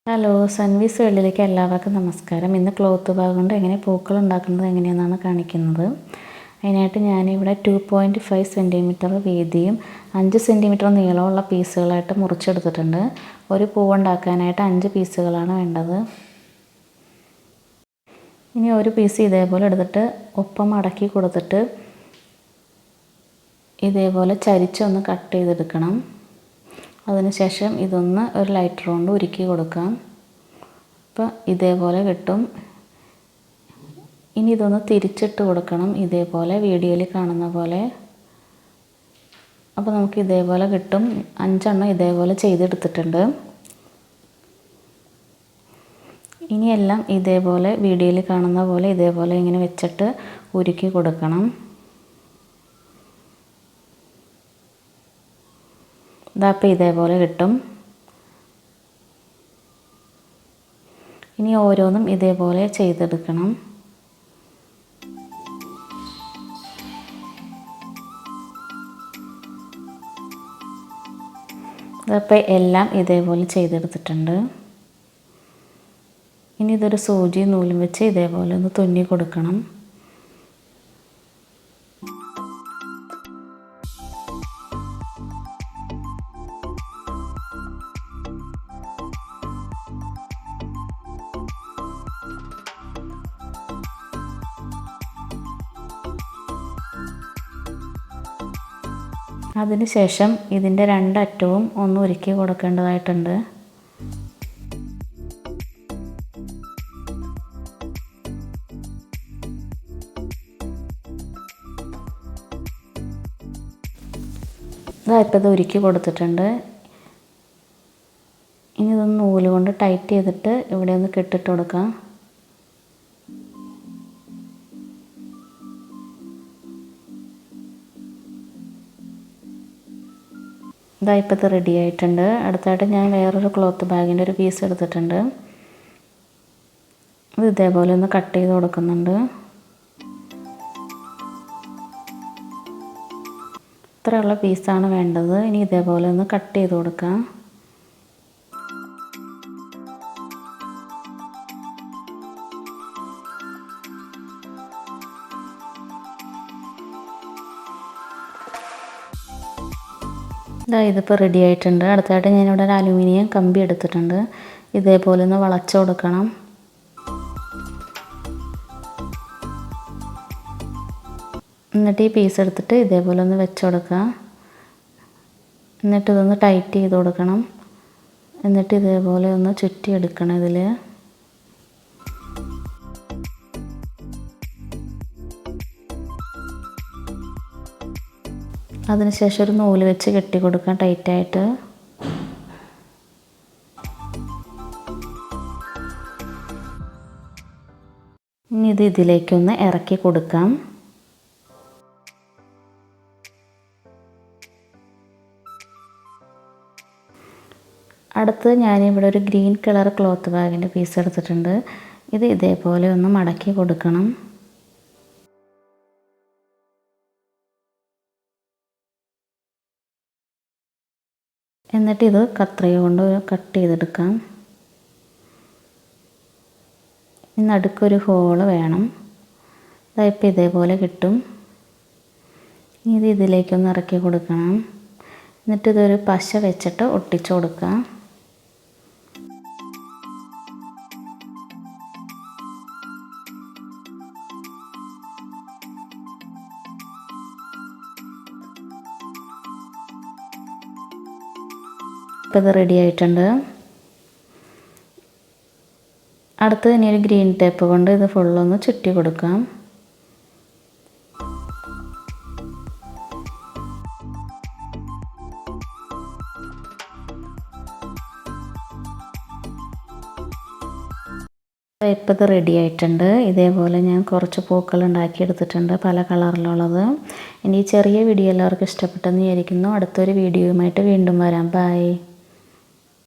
Hello, സൺവീസ് വേൾഡിലേക്ക് എല്ലാവർക്കും നമസ്കാരം. ഇന്ന് ക്ലോത്ത് ബാഗ് കൊണ്ട് എങ്ങനെ പൂക്കൾ ഉണ്ടാക്കുന്നത് എങ്ങനെയെന്നാണ് കാണിക്കുന്നത്. അതിനായിട്ട് ഞാനിവിടെ 2.5 സെൻറ്റിമീറ്റർ വീതിയും 5 സെൻറ്റിമീറ്റർ നീളമുള്ള പീസുകളായിട്ട് മുറിച്ചെടുത്തിട്ടുണ്ട്. ഒരു പൂവുണ്ടാക്കാനായിട്ട് 5 പീസുകളാണ് വേണ്ടത്. ഇനി ഒരു പീസ് ഇതേപോലെ എടുത്തിട്ട് ഒപ്പം മടക്കി കൊടുത്തിട്ട് ഇതേപോലെ ചരിച്ചൊന്ന് കട്ട് ചെയ്തെടുക്കണം. അതിനുശേഷം ഇതൊന്ന് ഒരു ലൈറ്റർ കൊണ്ട് ഉരുക്കി കൊടുക്കാം. അപ്പോൾ ഇതേപോലെ കിട്ടും. ഇനി ഇതൊന്ന് തിരിച്ചിട്ട് കൊടുക്കണം, ഇതേപോലെ വീഡിയോയിൽ കാണുന്ന പോലെ. അപ്പോൾ നമുക്ക് ഇതേപോലെ കിട്ടും. 5 എണ്ണം ഇതേപോലെ ചെയ്തെടുത്തിട്ടുണ്ട്. ഇനിയെല്ലാം ഇതേപോലെ വീഡിയോയിൽ കാണുന്ന പോലെ ഇതേപോലെ ഇങ്ങനെ വെച്ചിട്ട് ഉരുക്കി കൊടുക്കണം. ഇതപ്പോൾ ഇതേപോലെ കിട്ടും. ഇനി ഓരോന്നും ഇതേപോലെ ചെയ്തെടുക്കണം. ഇതപ്പോൾ എല്ലാം ഇതേപോലെ ചെയ്തെടുത്തിട്ടുണ്ട്. ഇനി ഇതൊരു സൂചി നൂലും വെച്ച് ഇതേപോലെ ഒന്ന് തുന്നി കൊടുക്കണം. അതിനുശേഷം ഇതിൻ്റെ 2 അറ്റവും ഒന്ന് ഉരുക്കി കൊടുക്കേണ്ടതായിട്ടുണ്ട്. ഇപ്പോൾ ഇത് ഉരുക്കി കൊടുത്തിട്ടുണ്ട്. ഇനി ഇതൊന്ന് നൂല് കൊണ്ട് ടൈറ്റ് ചെയ്തിട്ട് ഇവിടെ ഒന്ന് കെട്ടിട്ട് കൊടുക്കാം. ഇപ്പോൾ ഇത് റെഡി ആയിട്ടുണ്ട്. അടുത്തായിട്ട് ഞാൻ വേറൊരു ക്ലോത്ത് ബാഗിൻ്റെ ഒരു പീസ് എടുത്തിട്ടുണ്ട്. ഇത് ഇതേപോലെ ഒന്ന് കട്ട് ചെയ്ത് കൊടുക്കുന്നുണ്ട്. ഇത്രയുള്ള പീസാണ് വേണ്ടത്. ഇനി ഇതേപോലെ ഒന്ന് കട്ട് ചെയ്ത് കൊടുക്കാം. ഇതിപ്പോൾ റെഡി ആയിട്ടുണ്ട്. അടുത്തായിട്ട് ഞാനിവിടെ ഒരു അലുമിനിയം കമ്പി എടുത്തിട്ടുണ്ട്. ഇതേപോലെ ഒന്ന് വളച്ചു കൊടുക്കണം. എന്നിട്ട് ഈ പീസ് എടുത്തിട്ട് ഇതേപോലെ ഒന്ന് വെച്ച് കൊടുക്കുക. എന്നിട്ട് ഇതൊന്ന് ടൈറ്റ് ചെയ്ത് കൊടുക്കണം. എന്നിട്ട് ഇതേപോലെ ഒന്ന് ചുറ്റി എടുക്കണം ഇതിൽ. അതിനുശേഷം ഒരു നൂല് വെച്ച് കെട്ടി കൊടുക്കാം ടൈറ്റായിട്ട്. ഇനി ഇത് ഇതിലേക്കൊന്ന് ഇറക്കി കൊടുക്കാം. അടുത്ത് ഞാനിവിടെ ഒരു ഗ്രീൻ കളർ ക്ലോത്ത് ബാഗിൻ്റെ പീസ് എടുത്തിട്ടുണ്ട്. ഇത് ഇതേപോലെ ഒന്ന് മടക്കി കൊടുക്കണം. എന്നിട്ട് ഇത് കത്രിക കൊണ്ട് കട്ട് ചെയ്തെടുക്കാം. നടുക്കൊരു ഹോള് വേണം. ഇപ്പോൾ ഇതേപോലെ കിട്ടും. ഇത് ഇതിലേക്കൊന്ന് ഇറക്കി കൊടുക്കണം. എന്നിട്ട് ഇതൊരു പശ വെച്ചിട്ട് ഒട്ടിച്ചു കൊടുക്കാം. ഇപ്പോൾ ഇത് റെഡി ആയിട്ടുണ്ട്. അടുത്ത് ഇനി ഒരു ഗ്രീൻ ടേപ്പ് കൊണ്ട് ഇത് ഫുള്ളൊന്ന് ചുറ്റി കൊടുക്കാം. ഇപ്പോൾ ഇത് റെഡി ആയിട്ടുണ്ട്. ഇതേപോലെ ഞാൻ കുറച്ച് പൂക്കൾ ഉണ്ടാക്കിയെടുത്തിട്ടുണ്ട്, പല കളറിലുള്ളത്. ഇനി ഈ ചെറിയ വീഡിയോ എല്ലാവർക്കും ഇഷ്ടപ്പെട്ടെന്ന് വിചാരിക്കുന്നു. അടുത്തൊരു വീഡിയോയുമായിട്ട് വീണ്ടും വരാം. ബൈ.